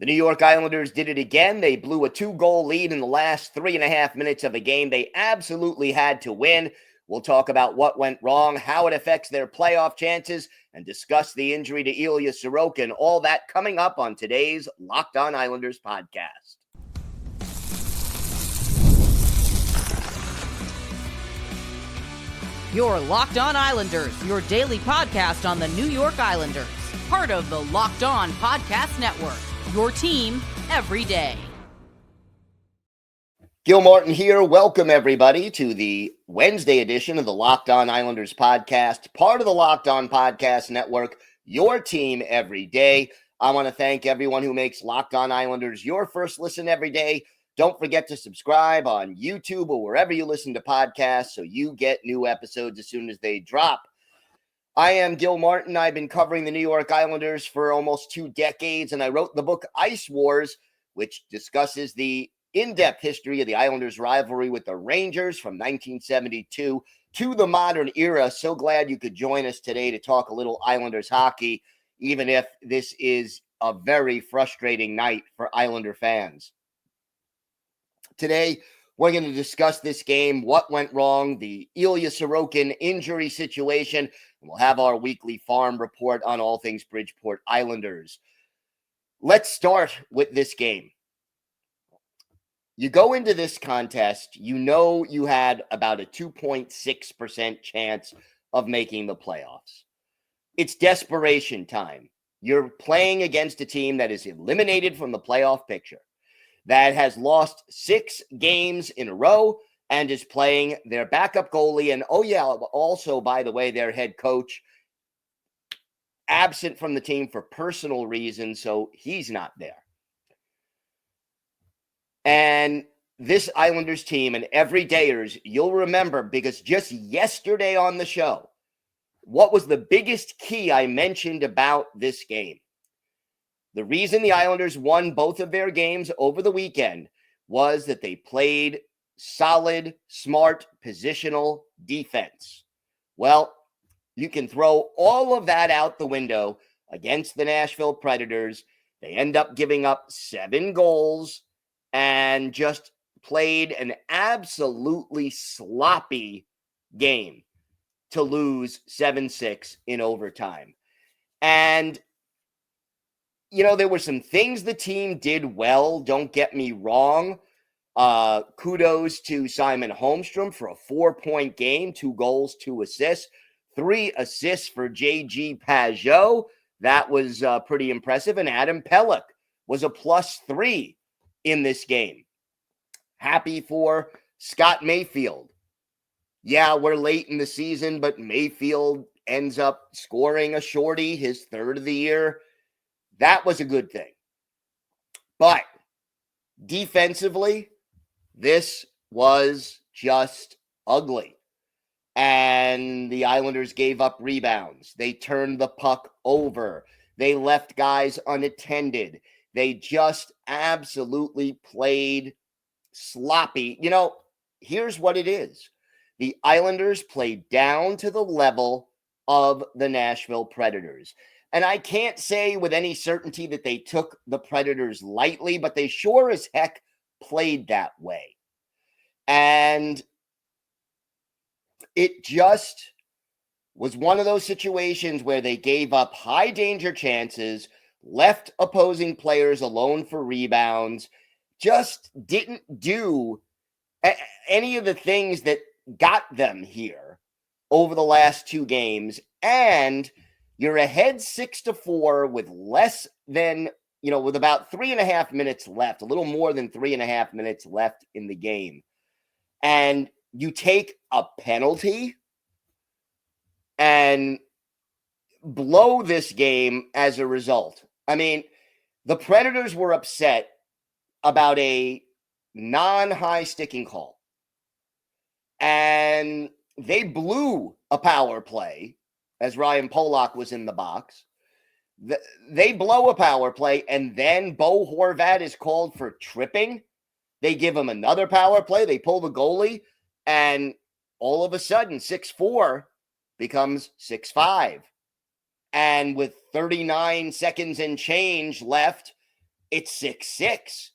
The New York Islanders did it again. They blew a 2-goal lead in the last 3.5 minutes of a game they absolutely had to win. We'll talk about what went wrong, how it affects their playoff chances, and discuss the injury to Ilya Sorokin. All that coming up on today's Locked On Islanders podcast. Your Locked On Islanders, your daily podcast on the New York Islanders. Part of the Locked On Podcast Network, your team every day. Gil Martin here. Welcome, everybody, to the Wednesday edition of the Locked On Islanders podcast, part of the Locked On Podcast Network, your team every day. I want to thank everyone who makes Locked On Islanders your first listen every day. Don't forget to subscribe on YouTube or wherever you listen to podcasts so you get new episodes as soon as they drop. I am Gil Martin. I've been covering the New York Islanders for almost 2 decades, and I wrote the book Ice Wars, which discusses the in-depth history of the Islanders' rivalry with the Rangers from 1972 to the modern era. So glad you could join us today to talk a little Islanders hockey, even if this is a very frustrating night for Islander fans. Today, we're going to discuss this game, what went wrong, the Ilya Sorokin injury situation, and we'll have our weekly farm report on all things Bridgeport Islanders. Let's start with this game. You go into this contest, you know you had about a 2.6% chance of making the playoffs. It's desperation time. You're playing against a team that is eliminated from the playoff picture, that has lost 6 games in a row and is playing their backup goalie. And, also, by the way, their head coach absent from the team for personal reasons, so he's not there. And this Islanders team and everydayers, you'll remember, because just yesterday on the show, what was the biggest key I mentioned about this game? The reason the Islanders won both of their games over the weekend was that they played solid, smart, positional defense. Well, you can throw all of that out the window against the Nashville Predators. They end up giving up 7 goals and just played an absolutely sloppy game to lose 7-6 in overtime. And there were some things the team did well, don't get me wrong. Kudos to Simon Holmstrom for a 4-point game, 2 goals, 2 assists, 3 assists for J.G. Pageau. That was pretty impressive. And Adam Pelech was a +3 in this game. Happy for Scott Mayfield. Yeah, we're late in the season, but Mayfield ends up scoring a shorty, his 3rd of the year. That was a good thing. But defensively, this was just ugly. And the Islanders gave up rebounds. They turned the puck over. They left guys unattended. They just absolutely played sloppy. Here's what it is. The Islanders played down to the level of the Nashville Predators. And I can't say with any certainty that they took the Predators lightly, but they sure as heck played that way. And it just was one of those situations where they gave up high danger chances, left opposing players alone for rebounds, just didn't do any of the things that got them here over the last 2 games. And you're ahead 6-4 with less than, with about 3.5 minutes left, a little more than 3.5 minutes left in the game. And you take a penalty and blow this game as a result. I mean, the Predators were upset about a non-high sticking call. And they blew a power play as Ryan Pollock was in the box. They blow a power play, and then Bo Horvat is called for tripping. They give him another power play. They pull the goalie, and all of a sudden, 6-4 becomes 6-5. And with 39 seconds and change left, it's 6-6.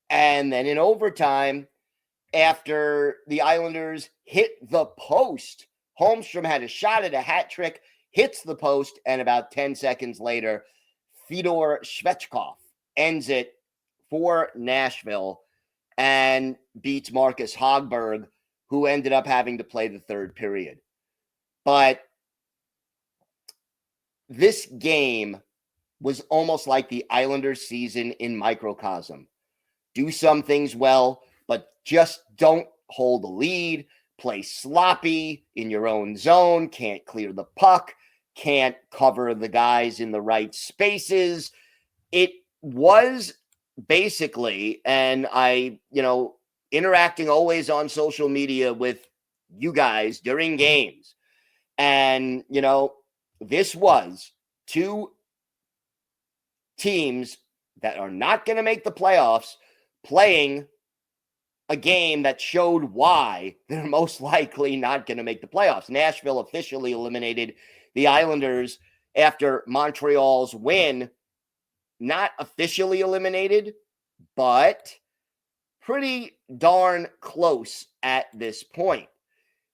And then in overtime, after the Islanders hit the post, Holmstrom had a shot at a hat trick, hits the post, and about 10 seconds later, Fedor Svechkov ends it for Nashville and beats Marcus Hogberg, who ended up having to play the third period. But this game was almost like the Islanders season in microcosm. Do some things well, but just don't hold the lead. Play sloppy in your own zone. Can't clear the puck. Can't cover the guys in the right spaces. It was basically, and I, interacting always on social media with you guys during games. And, this was two teams that are not going to make the playoffs playing a game that showed why they're most likely not going to make the playoffs. Nashville officially eliminated the Islanders after Montreal's win. Not officially eliminated, but pretty darn close at this point.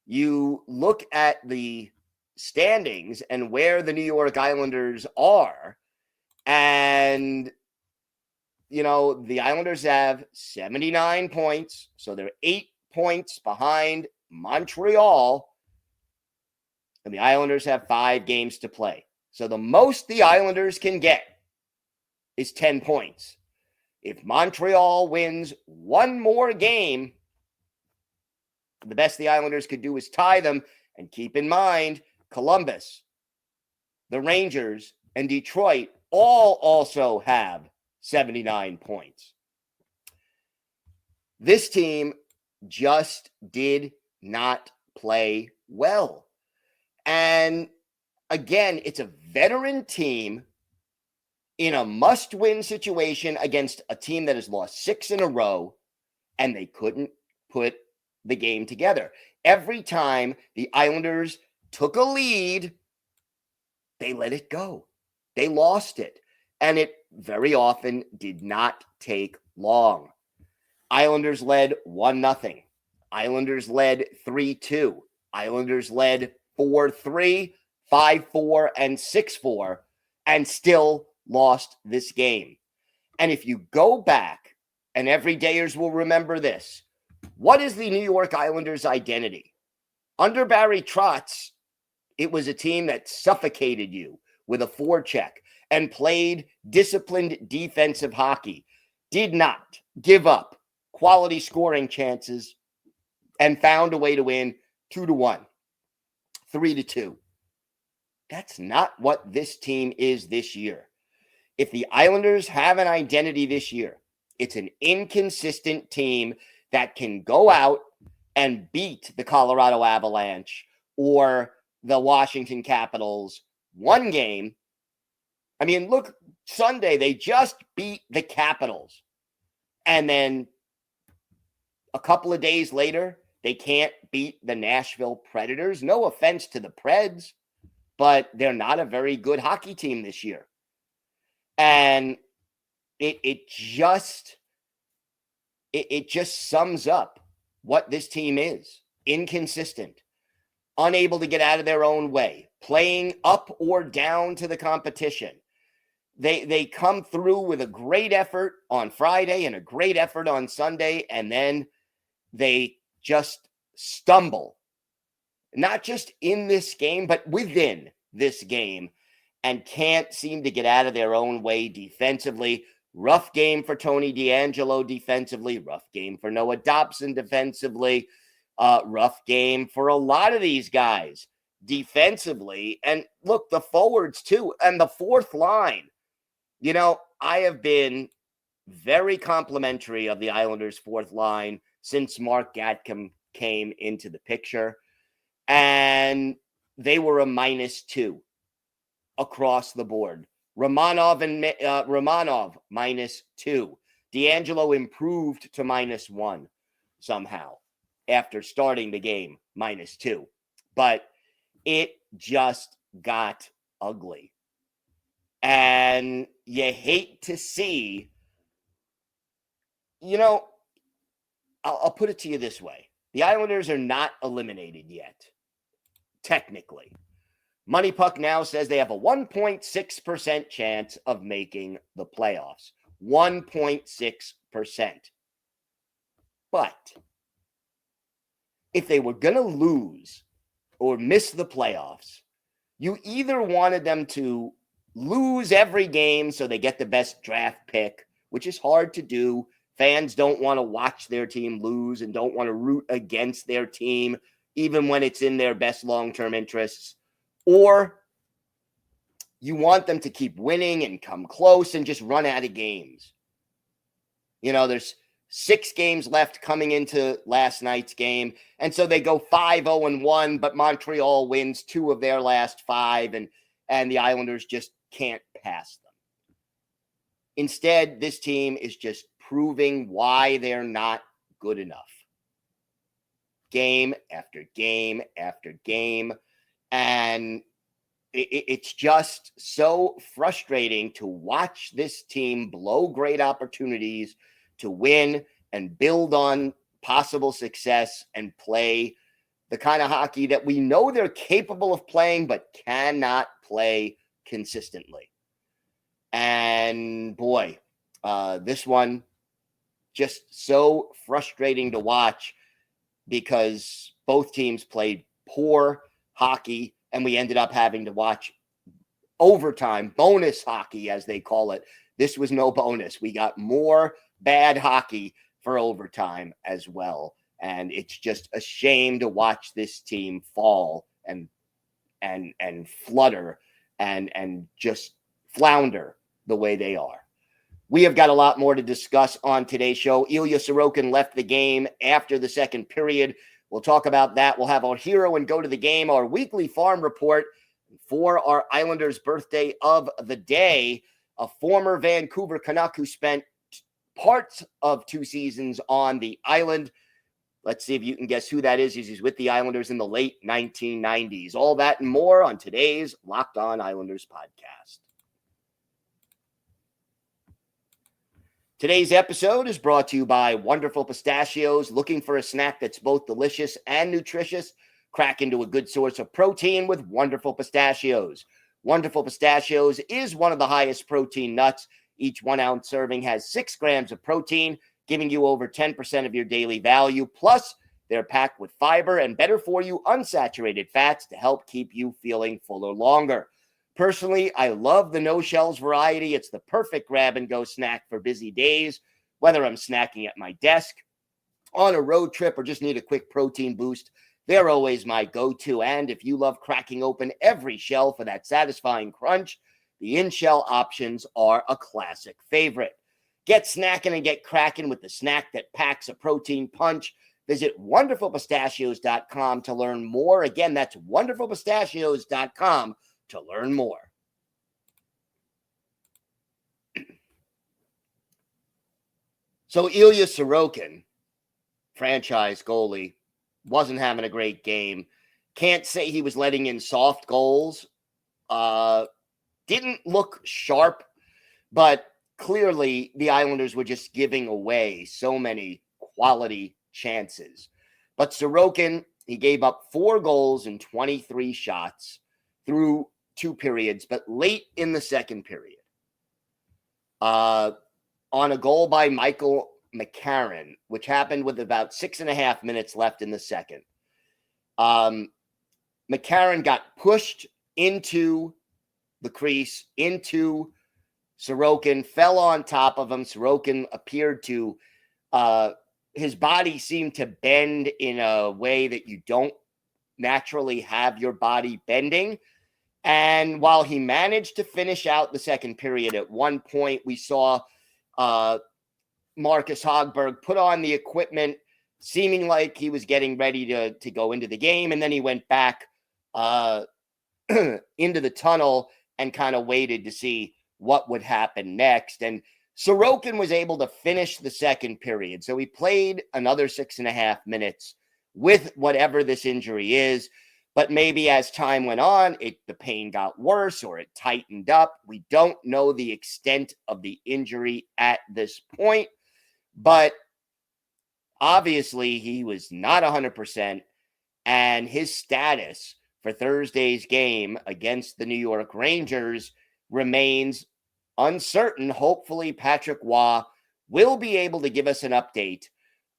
You look at the standings and where the New York Islanders are, and the Islanders have 79 points, so they're 8 points behind Montreal, and the Islanders have 5 games to play. So the most the Islanders can get is 10 points. If Montreal wins one more game, the best the Islanders could do is tie them. And keep in mind, Columbus, the Rangers, and Detroit all also have 79 points. This team just did not play well. And again, it's a veteran team in a must-win situation against a team that has lost 6 in a row, and they couldn't put the game together. Every time the Islanders took a lead, they let it go. They lost it. And it very often did not take long. Islanders led 1-0. Islanders led 3-2. Islanders led 4-3, 5-4, and 6-4, and still lost this game. And if you go back, and everydayers will remember this, what is the New York Islanders' identity? Under Barry Trotz, it was a team that suffocated you with a forecheck and played disciplined defensive hockey, did not give up quality scoring chances, and found a way to win 2-1, 3-2. That's not what this team is this year. If the Islanders have an identity this year, it's an inconsistent team that can go out and beat the Colorado Avalanche or the Washington Capitals one game. I mean, look, Sunday, they just beat the Capitals. And then a couple of days later, they can't beat the Nashville Predators. No offense to the Preds, but they're not a very good hockey team this year. And it just sums up what this team is. Inconsistent, unable to get out of their own way, playing up or down to the competition. They come through with a great effort on Friday and a great effort on Sunday, and then they just stumble, not just in this game, but within this game, and can't seem to get out of their own way defensively. Rough game for Tony DeAngelo defensively, rough game for Noah Dobson defensively, rough game for a lot of these guys defensively. And look, the forwards too, and the fourth line. I have been very complimentary of the Islanders' fourth line since Mark Gatcomb came into the picture. And they were a -2 across the board. Romanov -2. DeAngelo improved to -1 somehow after starting the game -2. But it just got ugly. And you hate to see you know, I'll put it to you this way. The Islanders are not eliminated yet, technically. Money Puck now says they have a 1.6% chance of making the playoffs. 1.6%. But if they were going to lose or miss the playoffs, you either wanted them to lose every game so they get the best draft pick, which is hard to do. Fans don't want to watch their team lose and don't want to root against their team, even when it's in their best long-term interests. Or you want them to keep winning and come close and just run out of games. You know, there's 6 games left coming into last night's game. And so they go 5-0-1, but Montreal wins 2 of their last 5, and the Islanders just can't pass them. Instead, this team is just proving why they're not good enough. Game after game after game. And it's just so frustrating to watch this team blow great opportunities to win and build on possible success and play the kind of hockey that we know they're capable of playing, but cannot play consistently. And boy, this one just so frustrating to watch because both teams played poor hockey, and we ended up having to watch overtime, bonus hockey, as they call it. This was no bonus. We got more bad hockey for overtime as well. And it's just a shame to watch this team fall and flutter and just flounder the way they are. We have got a lot more to discuss on today's show. Ilya Sorokin left the game after the second period. We'll talk about that. We'll have our hero and go to the game, our weekly farm report for our Islanders birthday of the day. A former Vancouver Canuck who spent parts of 2 seasons on the island. Let's see if you can guess who that is. He's with the Islanders in the late 1990s. All that and more on today's Locked On Islanders podcast. Today's episode is brought to you by Wonderful Pistachios. Looking for a snack that's both delicious and nutritious? Crack into a good source of protein with Wonderful Pistachios. Wonderful Pistachios is one of the highest protein nuts. Each 1 ounce serving has 6 grams of protein, giving you over 10% of your daily value. Plus, they're packed with fiber and better for you unsaturated fats to help keep you feeling fuller longer. Personally, I love the no shells variety. It's the perfect grab and go snack for busy days, whether I'm snacking at my desk, on a road trip, or just need a quick protein boost. They're always my go-to. And if you love cracking open every shell for that satisfying crunch, the in-shell options are a classic favorite. Get snacking and get cracking with the snack that packs a protein punch. Visit wonderfulpistachios.com to learn more. Again, that's wonderfulpistachios.com to learn more. So Ilya Sorokin, franchise goalie, wasn't having a great game. Can't say he was letting in soft goals. Didn't look sharp, but clearly the Islanders were just giving away so many quality chances. But Sorokin, he gave up 4 goals and 23 shots through 2 periods, but late in the second period, on a goal by Michael McCarron, which happened with about 6.5 minutes left in the second. McCarron got pushed into the crease, into Sorokin, fell on top of him. Sorokin appeared to, his body seemed to bend in a way that you don't naturally have your body bending. And while he managed to finish out the second period, at one point we saw Marcus Hogberg put on the equipment, seeming like he was getting ready to go into the game. And then he went back into the tunnel and kind of waited to see what would happen next. And Sorokin was able to finish the second period. So he played another 6.5 minutes with whatever this injury is. But maybe as time went on, the pain got worse or it tightened up. We don't know the extent of the injury at this point. But obviously, he was not 100%, and his status for Thursday's game against the New York Rangers remains uncertain. Hopefully, Patrick Waugh will be able to give us an update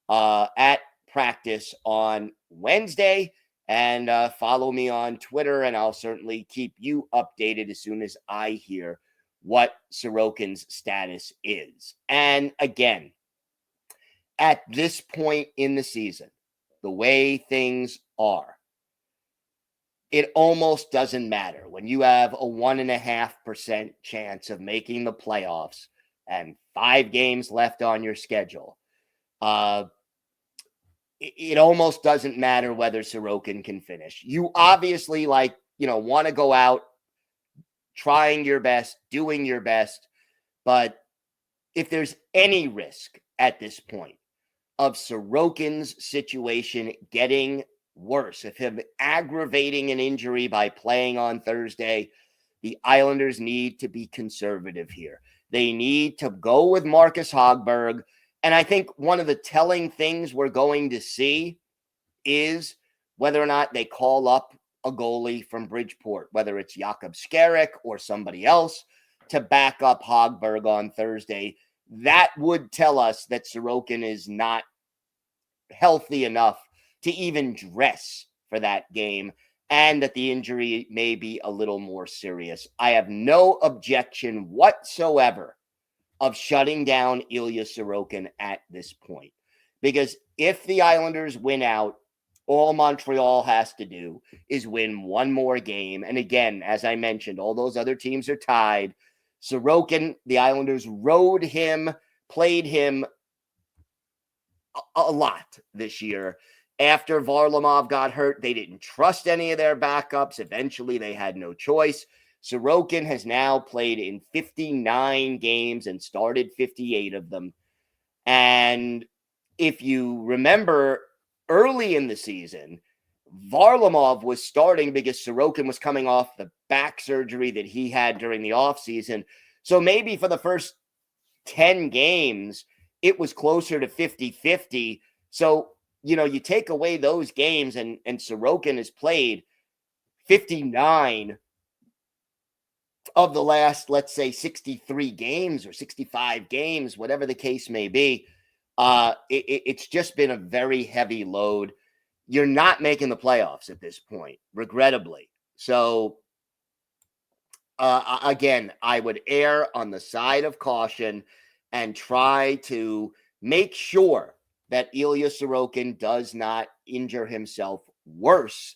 at practice on Wednesday. And follow me on Twitter, and I'll certainly keep you updated as soon as I hear what Sorokin's status is. And again, at this point in the season, the way things are, it almost doesn't matter when you have a 1.5% chance of making the playoffs and 5 games left on your schedule. It almost doesn't matter whether Sorokin can finish. You obviously want to go out trying your best, doing your best. But if there's any risk at this point of Sorokin's situation getting worse, if him aggravating an injury by playing on Thursday, the Islanders need to be conservative here. They need to go with Marcus Hogberg. And I think one of the telling things we're going to see is whether or not they call up a goalie from Bridgeport, whether it's Jakub Skarek or somebody else, to back up Hogberg on Thursday. That would tell us that Sorokin is not healthy enough to even dress for that game, and that the injury may be a little more serious. I have no objection whatsoever of shutting down Ilya Sorokin at this point, because if the Islanders win out, all Montreal has to do is win one more game. And again, as I mentioned, all those other teams are tied. Sorokin, the Islanders rode him, played him a lot this year. After Varlamov got hurt, they didn't trust any of their backups. Eventually, they had no choice. Sorokin has now played in 59 games and started 58 of them. And if you remember, early in the season, Varlamov was starting because Sorokin was coming off the back surgery that he had during the offseason. So maybe for the first 10 games, it was closer to 50-50. So, you take away those games and Sorokin has played 59 of the last, let's say, 63 games or 65 games, whatever the case may be. It's just been a very heavy load. You're not making the playoffs at this point, regrettably. So, again, I would err on the side of caution and try to make sure that Ilya Sorokin does not injure himself worse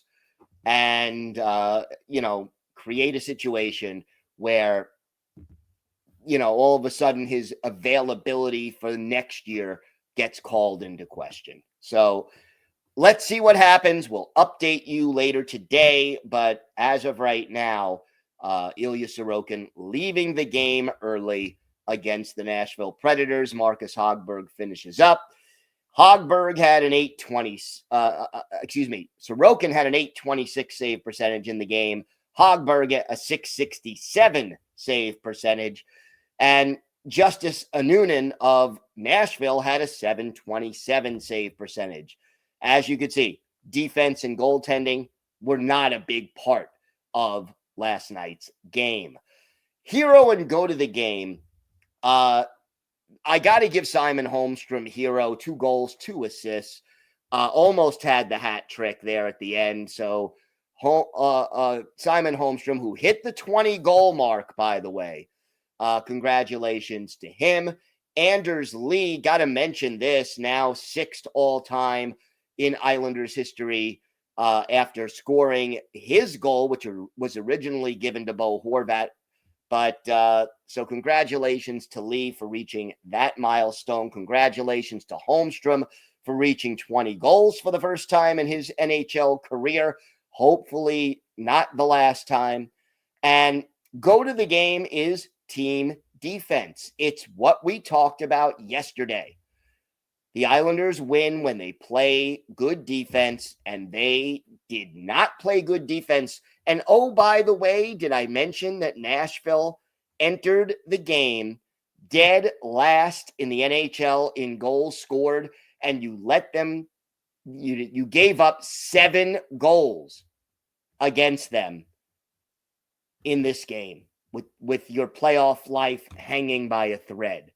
and, create a situation where, all of a sudden his availability for next year gets called into question. So let's see what happens. We'll update you later today. But as of right now, Ilya Sorokin leaving the game early against the Nashville Predators. Marcus Hogberg finishes up. Hogberg had an Sorokin had an 826 save percentage in the game. Hogberg a 667 save percentage. And Justice Anunen of Nashville had a 727 save percentage. As you could see, defense and goaltending were not a big part of last night's game. Hero and go to the game. I got to give Simon Holmstrom hero, 2 goals, 2 assists. Almost had the hat trick there at the end. So Simon Holmstrom, who hit the 20 goal mark, by the way. Congratulations to him. Anders Lee, got to mention this, now 6th all-time in Islanders history after scoring his goal, which was originally given to Bo Horvat. But so congratulations to Lee for reaching that milestone. Congratulations to Holmstrom for reaching 20 goals for the first time in his NHL career. Hopefully not the last time. And go to the game is team defense. It's what we talked about yesterday. The Islanders win when they play good defense, and they did not play good defense. And oh, by the way, did I mention that Nashville entered the game dead last in the NHL in goals scored, and you let them, you gave up 7 goals against them in this game with your playoff life hanging by a thread.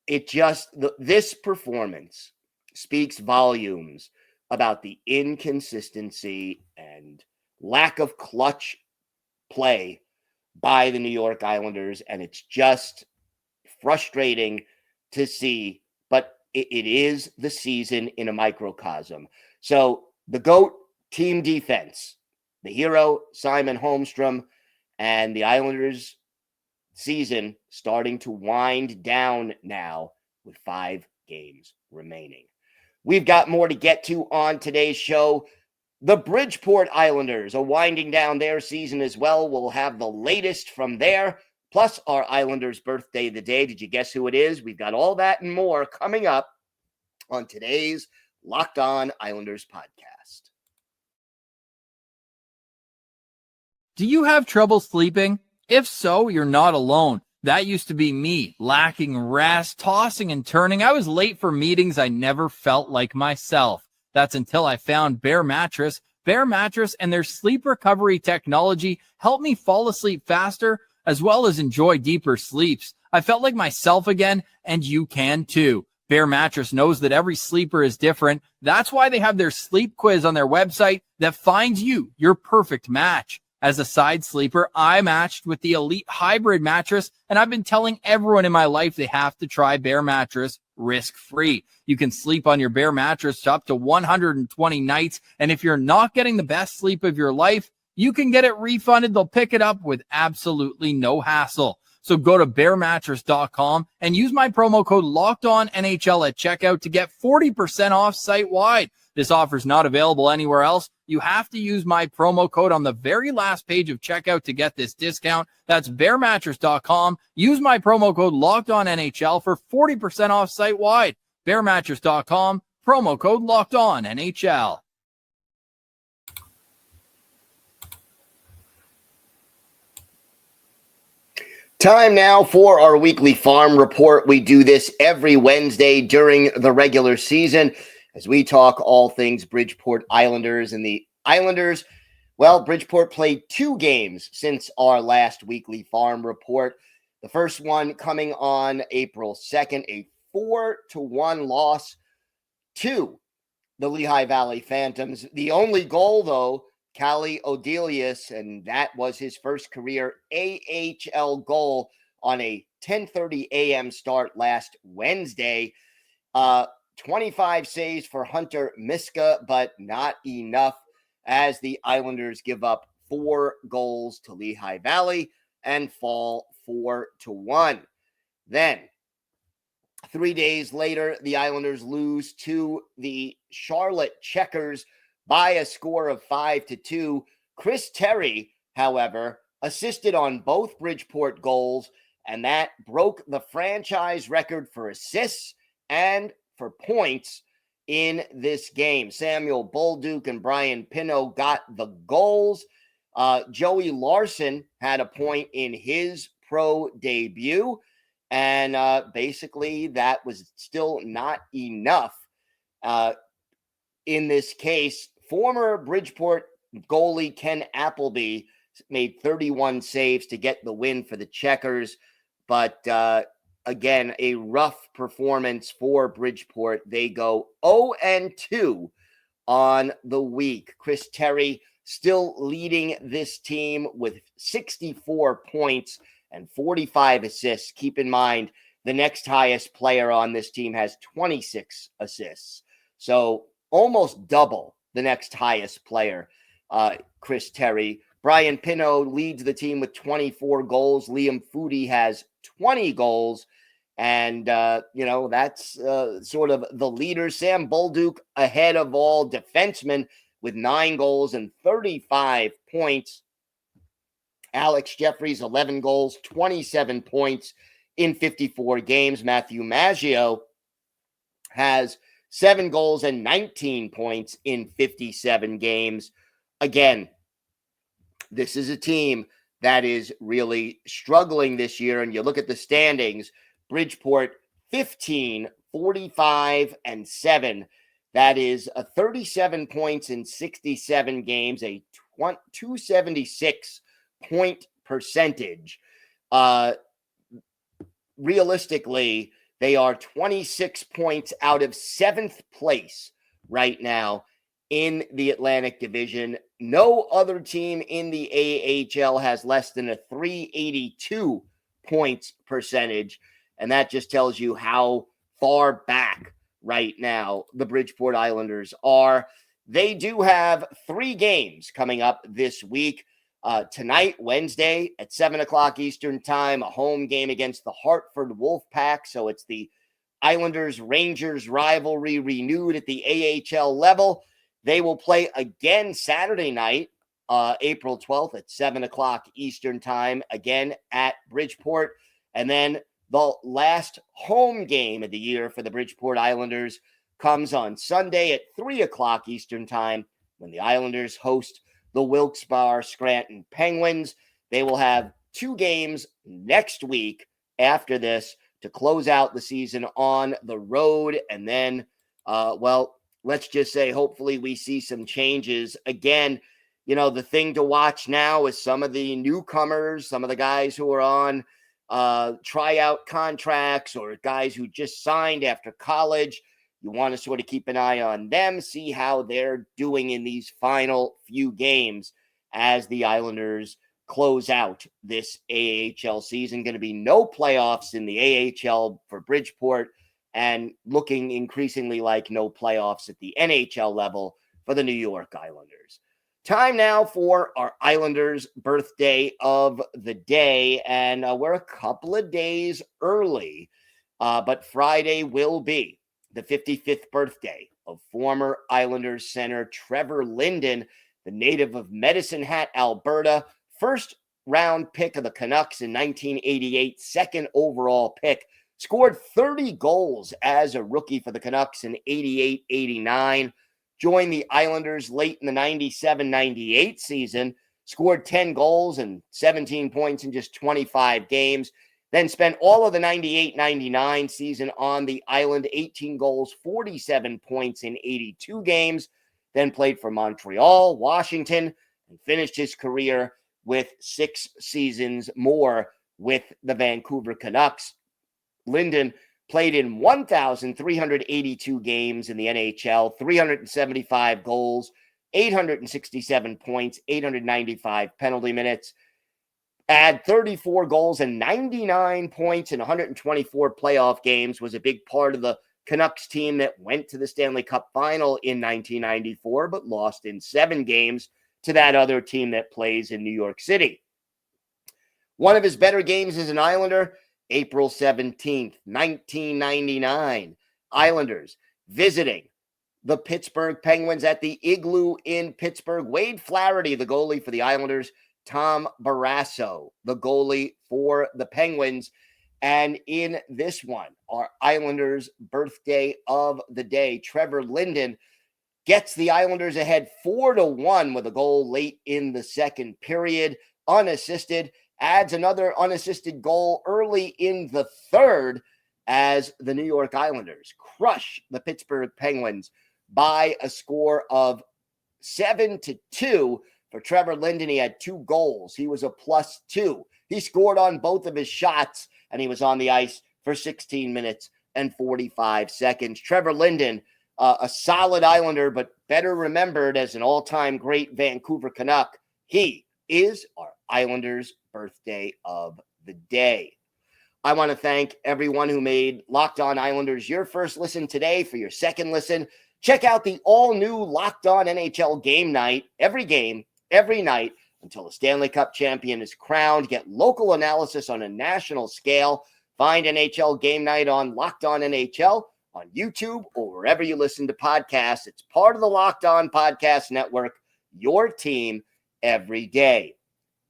This performance speaks volumes about the inconsistency and lack of clutch play by the New York Islanders, and it's just frustrating to see, but it is the season in a microcosm. So the GOAT team defense, the hero, Simon Holmstrom, and the Islanders season starting to wind down now with 5 games remaining. We've got more to get to on today's show. The Bridgeport Islanders are winding down their season as well. We'll have the latest from there, plus our Islanders' birthday of the day. Did you guess who it is? We've got all that and more coming up on today's Locked On Islanders podcast. Do you have trouble sleeping? If so, you're not alone. That used to be me, lacking rest, tossing and turning. I was late for meetings. I never felt like myself. That's until I found Bare Mattress. Bare Mattress and their sleep recovery technology helped me fall asleep faster, as well as enjoy deeper sleeps. I felt like myself again, and you can too. Bare Mattress knows that every sleeper is different. That's why they have their sleep quiz on their website that finds you your perfect match. As a side sleeper, I matched with the Elite Hybrid mattress, and I've been telling everyone in my life they have to try Bare Mattress risk-free. You can sleep on your Bare Mattress up to 120 nights, and if you're not getting the best sleep of your life, you can get it refunded. They'll pick it up with absolutely no hassle. So go to baremattress.com and use my promo code LOCKEDONNHL at checkout to get 40% off site-wide. This offer is not available anywhere else. You have to use my promo code on the very last page of checkout to get this discount. That's baremattress.com. Use my promo code LOCKEDONNHL for 40% off site-wide. Baremattress.com, promo code LOCKEDONNHL. Time now for our weekly farm report. We do this every Wednesday during the regular season as we talk all things Bridgeport Islanders. And the Islanders, well, Bridgeport played 2 games since our last weekly farm report. The first one coming on April 2nd, a 4-1 loss to the Lehigh Valley Phantoms. The only goal, though, Callie Odelius, and that was his first career AHL goal on a 10:30 a.m. start last Wednesday. 25 saves for Hunter Miska, but not enough as the Islanders give up 4 goals to Lehigh Valley and fall 4-1. Then, 3 days later, the Islanders lose to the Charlotte Checkers by a score of 5-2. Chris Terry, however, assisted on both Bridgeport goals, and that broke the franchise record for assists and for points in this game. Samuel Bolduc and Brian Pino got the goals. Joey Larson had a point in his pro debut, and basically that was still not enough. In this case, former Bridgeport goalie Ken Appleby made 31 saves to get the win for the Checkers. But again, a rough performance for Bridgeport. They go 0-2 on the week. Chris Terry still leading this team with 64 points and 45 assists. Keep in mind, the next highest player on this team has 26 assists. So almost double the next highest player, Chris Terry. Brian Pino leads the team with 24 goals. Liam Foodie has 20 goals. And, that's sort of the leader. Sam Bolduc ahead of all defensemen with 9 goals and 35 points. Alex Jeffries, 11 goals, 27 points in 54 games. Matthew Maggio has 7 goals and 19 points in 57 games. Again, this is a team that is really struggling this year. And you look at the standings, Bridgeport 15, 45, and 7. That is a 37 points in 67 games, a 276 point percentage. Realistically, they are 26 points out of 7th place right now in the Atlantic Division. No other team in the AHL has less than a 382 points percentage. And that just tells you how far back right now the Bridgeport Islanders are. They do have 3 games coming up this week. Tonight, Wednesday at 7 o'clock Eastern time, a home game against the Hartford Wolfpack. So it's the Islanders-Rangers rivalry renewed at the AHL level. They will play again Saturday night, April 12th at 7 o'clock Eastern time, again at Bridgeport. And then the last home game of the year for the Bridgeport Islanders comes on Sunday at 3 o'clock Eastern time when the Islanders host the Wilkes-Barre Scranton Penguins. They will have 2 games next week after this to close out the season on the road. And then, let's just say hopefully we see some changes. Again, the thing to watch now is some of the newcomers, some of the guys who are on tryout contracts or guys who just signed after college. You want to sort of keep an eye on them, see how they're doing in these final few games as the Islanders close out this AHL season. Going to be no playoffs in the AHL for Bridgeport and looking increasingly like no playoffs at the NHL level for the New York Islanders. Time now for our Islanders birthday of the day, and we're a couple of days early, but Friday will be the 55th birthday of former Islanders center Trevor Linden, the native of Medicine Hat, Alberta, first round pick of the Canucks in 1988, second overall pick, scored 30 goals as a rookie for the Canucks in 88-89, joined the Islanders late in the 97-98 season, scored 10 goals and 17 points in just 25 games. Then spent all of the 98-99 season on the island, 18 goals, 47 points in 82 games. Then played for Montreal, Washington, and finished his career with 6 seasons more with the Vancouver Canucks. Linden played in 1,382 games in the NHL, 375 goals, 867 points, 895 penalty minutes. Add 34 goals and 99 points in 124 playoff games, was a big part of the Canucks team that went to the Stanley Cup final in 1994, but lost in 7 games to that other team that plays in New York City. One of his better games as an Islander, April 17th, 1999. Islanders visiting the Pittsburgh Penguins at the Igloo in Pittsburgh. Wade Flaherty, the goalie for the Islanders, Tom Barrasso, the goalie for the Penguins. And in this one, our Islanders' birthday of the day, Trevor Linden gets the Islanders ahead 4-1 with a goal late in the second period, unassisted, adds another unassisted goal early in the third as the New York Islanders crush the Pittsburgh Penguins by a score of 7-2. For Trevor Linden, he had 2 goals. He was a +2. He scored on both of his shots, and he was on the ice for 16 minutes and 45 seconds. Trevor Linden, a solid Islander, but better remembered as an all-time great Vancouver Canuck. He is our Islanders' birthday of the day. I want to thank everyone who made Locked On Islanders your first listen today. For your second listen, check out the all-new Locked On NHL Game Night. Every game, every night, until the Stanley Cup champion is crowned. Get local analysis on a national scale. Find NHL Game Night on Locked On NHL on YouTube or wherever you listen to podcasts. It's part of the Locked On Podcast Network, your team every day.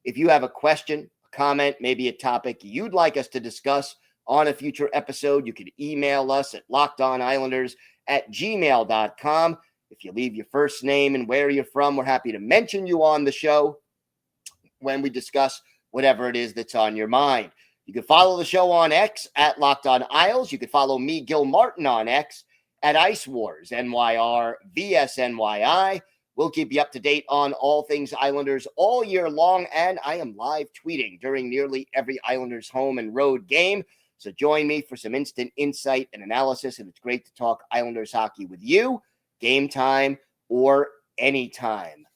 If you have a question, a comment, maybe a topic you'd like us to discuss on a future episode, you can email us at lockedonislanders@gmail.com. If you leave your first name and where you're from, we're happy to mention you on the show when we discuss whatever it is that's on your mind. You can follow the show on X at Locked On Isles. You can follow me, Gil Martin, on X at Ice Wars, NYR, VSNYI. We'll keep you up to date on all things Islanders all year long, and I am live tweeting during nearly every Islanders home and road game. So join me for some instant insight and analysis, and it's great to talk Islanders hockey with you, game time or anytime.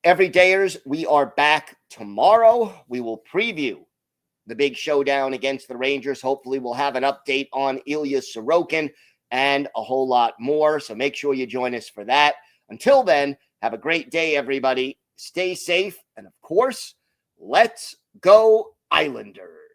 Everydayers, we are back tomorrow. We will preview the big showdown against the Rangers. Hopefully we'll have an update on Ilya Sorokin and a whole lot more. So make sure you join us for that. Until then, have a great day, everybody. Stay safe. And of course, let's go Islanders.